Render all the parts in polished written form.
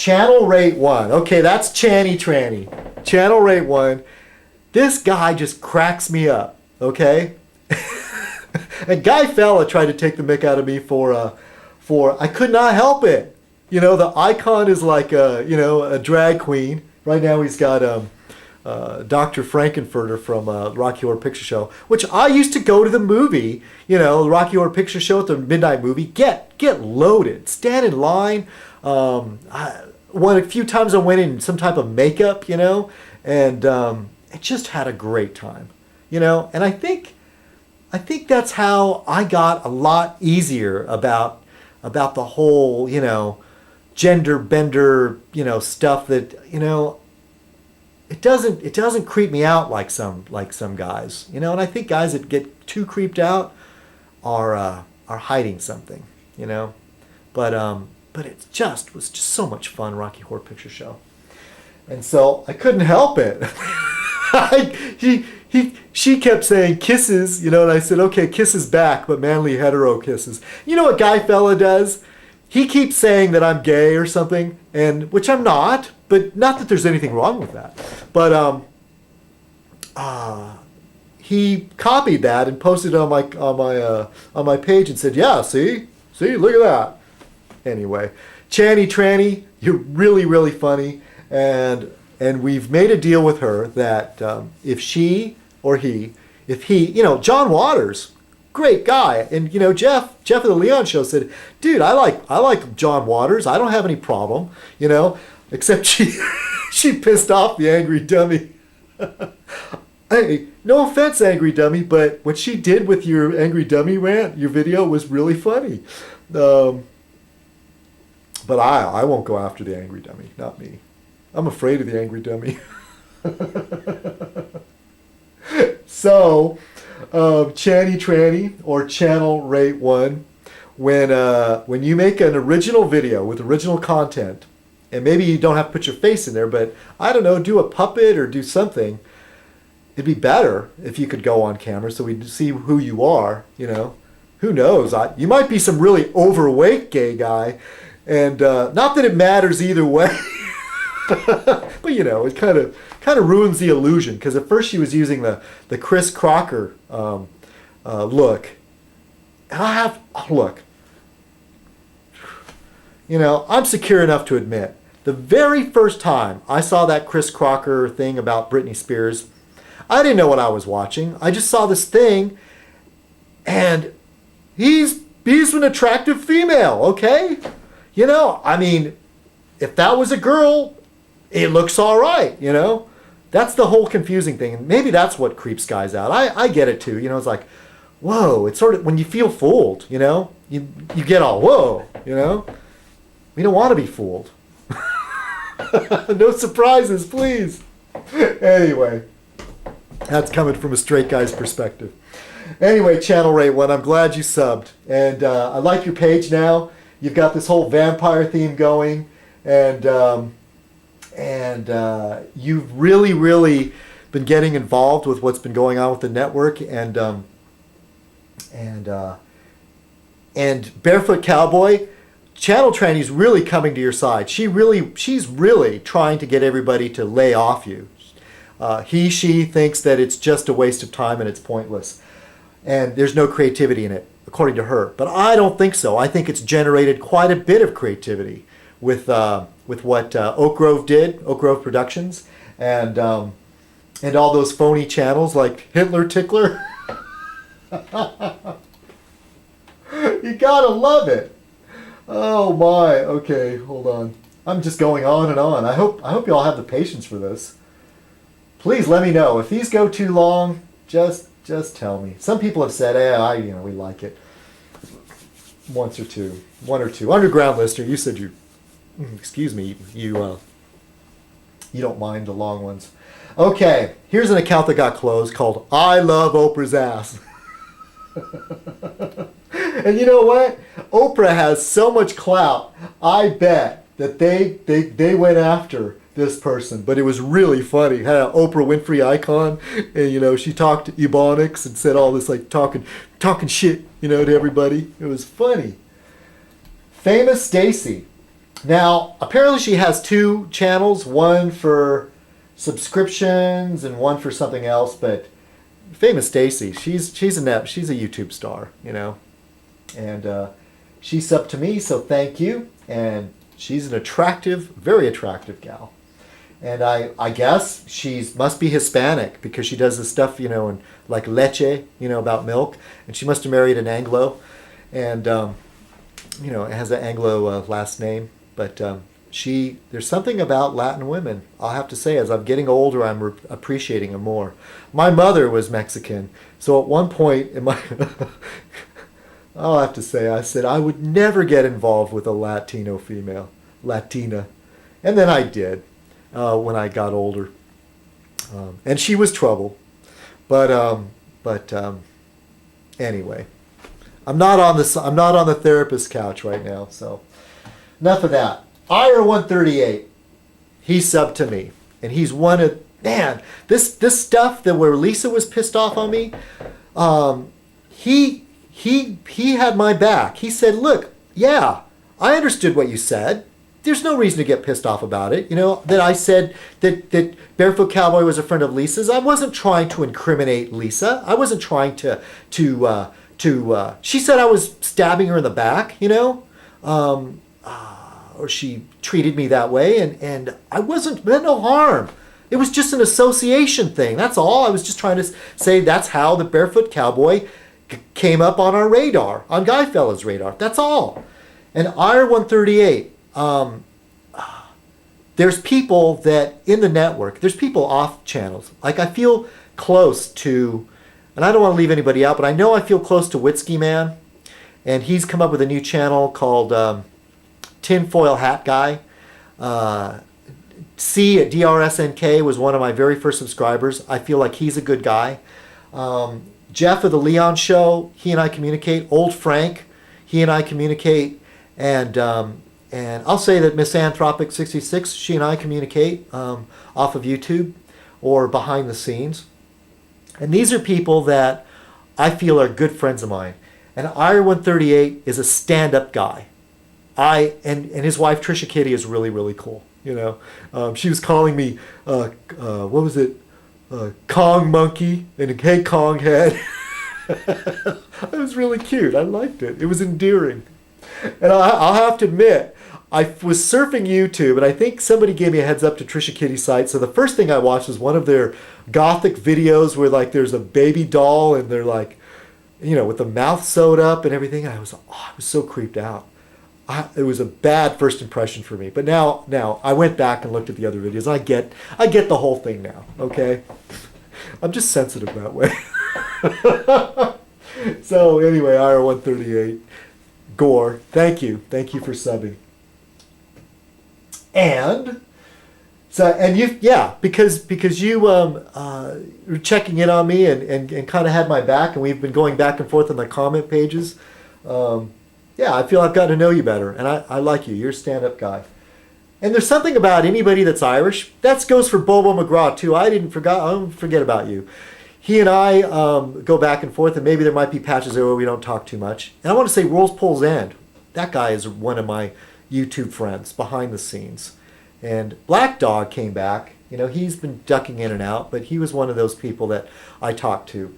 Channel Rate 1. Okay, that's Channy Tranny. Channel Rate 1. This guy just cracks me up, okay? And Guy Fella tried to take the mick out of me for I could not help it. You know, the icon is like a drag queen. Right now he's got Dr. Frankenfurter from Rocky Horror Picture Show, which I used to go to the movie, you know, the Rocky Horror Picture Show at the midnight movie, get loaded, stand in line. A few times I went in some type of makeup, you know, and it just had a great time, you know. And I think that's how I got a lot easier about the whole, you know, gender bender, you know, stuff that, you know, it doesn't creep me out like some guys, you know. And I think guys that get too creeped out are hiding something, you know. But it was just so much fun, Rocky Horror Picture Show. And so I couldn't help it. She kept saying kisses, you know, and I said, okay, kisses back, but manly hetero kisses. You know what Guy Fella does? He keeps saying that I'm gay or something, and which I'm not, but not that there's anything wrong with that. But he copied that and posted it on my page and said, yeah, see, look at that. Anyway, Channy Tranny, you're really, really funny, and we've made a deal with her that if she or he, you know, John Waters, great guy, and you know, Jeff of the Leon Show said, dude, I like John Waters, I don't have any problem, you know, except she pissed off the Angry Dummy. Hey, no offense, Angry Dummy, but what she did with your Angry Dummy rant, your video, was really funny. But I won't go after the Angry Dummy, not me. I'm afraid of the Angry Dummy. So, Channy Tranny, or Channel Rate 1, when you make an original video with original content, and maybe you don't have to put your face in there, but I don't know, do a puppet or do something, it'd be better if you could go on camera so we'd see who you are, you know. Who knows? You might be some really overweight gay guy, and not that it matters either way. But you know, it kind of ruins the illusion, because at first she was using the Chris Crocker look. And look, you know, I'm secure enough to admit, the very first time I saw that Chris Crocker thing about Britney Spears, I didn't know what I was watching. I just saw this thing, and he's an attractive female, okay? You know, I mean, if that was a girl, it looks all right, you know? That's the whole confusing thing. And maybe that's what creeps guys out. I get it too. You know, it's like, whoa, it's sort of when you feel fooled, you know? You get all, whoa, you know? We don't want to be fooled. No surprises, please. Anyway, that's coming from a straight guy's perspective. Anyway, Channel Rate 1, I'm glad you subbed. And I like your page now. You've got this whole vampire theme going. And you've really, really been getting involved with what's been going on with the network. And Barefoot Cowboy, Channel Tranny's really coming to your side. She's really trying to get everybody to lay off you. She thinks that it's just a waste of time and it's pointless. And there's no creativity in it, according to her. But I don't think so. I think it's generated quite a bit of creativity with what Oak Grove did, Oak Grove Productions, and all those phony channels like Hitler Tickler. You gotta love it. Oh my. Okay, hold on. I'm just going on and on. I hope y'all have the patience for this. Please let me know if these go too long. Just tell me. Some people have said, we like it. One or two. Underground listener, you said excuse me, you don't mind the long ones. Okay, here's an account that got closed called I Love Oprah's Ass. And you know what? Oprah has so much clout. I bet that they went after this person, but it was really funny. Had an Oprah Winfrey icon, and you know, she talked Ebonics and said all this like talking shit, you know, to everybody. It was funny. Famous Stacy. Now, apparently she has two channels, one for subscriptions and one for something else, but Famous Stacy, she's a YouTube star, you know. And she's up to me, so thank you. And she's an attractive, very attractive gal. And I guess she must be Hispanic because she does this stuff, you know, and like leche, you know, about milk. And she must have married an Anglo. And, you know, it has an Anglo last name. But there's something about Latin women. I'll have to say, as I'm getting older, I'm appreciating them more. My mother was Mexican. So at one point in my... I'll have to say, I said I would never get involved with a Latino female, Latina. And then I did when I got older. And she was trouble. But anyway, I'm not on the therapist couch right now, so enough of that. IR138, he subbed to me. And he's one of, man, this stuff that where Lisa was pissed off on me, he had my back. He said, look, yeah, I understood what you said. There's no reason to get pissed off about it. You know, that I said that Barefoot Cowboy was a friend of Lisa's. I wasn't trying to incriminate Lisa. I wasn't trying to she said I was stabbing her in the back, you know, or she treated me that way. And I wasn't, meant no harm. It was just an association thing. That's all. I was just trying to say that's how the Barefoot Cowboy came up on our radar, on Guy Fella's radar. That's all. And IR138, there's people that in the network, there's people off channels. Like I feel close to, and I don't want to leave anybody out, but I know I feel close to Whiskey Man. And he's come up with a new channel called Tinfoil Hat Guy. C at DRSNK was one of my very first subscribers. I feel like he's a good guy. Jeff of the Leon Show, he and I communicate. Old Frank, he and I communicate. And I'll say that Misanthropic66, she and I communicate off of YouTube or behind the scenes. And these are people that I feel are good friends of mine. And IR138 is a stand-up guy. And his wife Trisha Kitty is really, really cool. You know, she was calling me, what was it? Kong Monkey and a Hey Kong Head. It was really cute. I liked it. It was endearing. And I'll have to admit, I was surfing YouTube and I think somebody gave me a heads up to Trisha Kitty's site. So the first thing I watched was one of their gothic videos where like there's a baby doll and they're like, you know, with the mouth sewed up and everything. I was so creeped out. It was a bad first impression for me. But now I went back and looked at the other videos. I get the whole thing now. Okay, I'm just sensitive that way. So anyway, IR138, Gore, thank you for subbing. And so you because you were checking in on me and kind of had my back, and we've been going back and forth on the comment pages. Yeah, I feel I've gotten to know you better, and I like you. You're a stand-up guy. And there's something about anybody that's Irish. That goes for Bobo McGraw, too. I don't forget about you. He and I go back and forth, and maybe there might be patches there where we don't talk too much. And I want to say Rolls Pole's End. That guy is one of my YouTube friends behind the scenes. And Black Dog came back. You know, he's been ducking in and out, but he was one of those people that I talked to.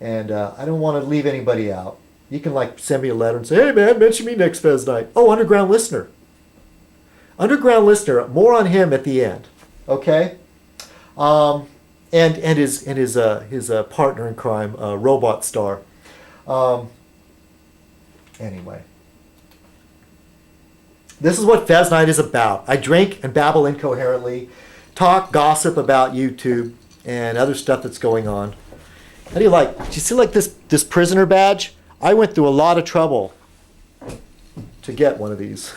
And I don't want to leave anybody out. You can like send me a letter and say, hey man, mention me next Fez night. Oh, Underground Listener. Underground Listener, more on him at the end. Okay? And his partner in crime, Robot Star. Anyway. This is what Fez night is about. I drink and babble incoherently, talk gossip about YouTube and other stuff that's going on. How do you like? Do you see like this prisoner badge? I went through a lot of trouble to get one of these.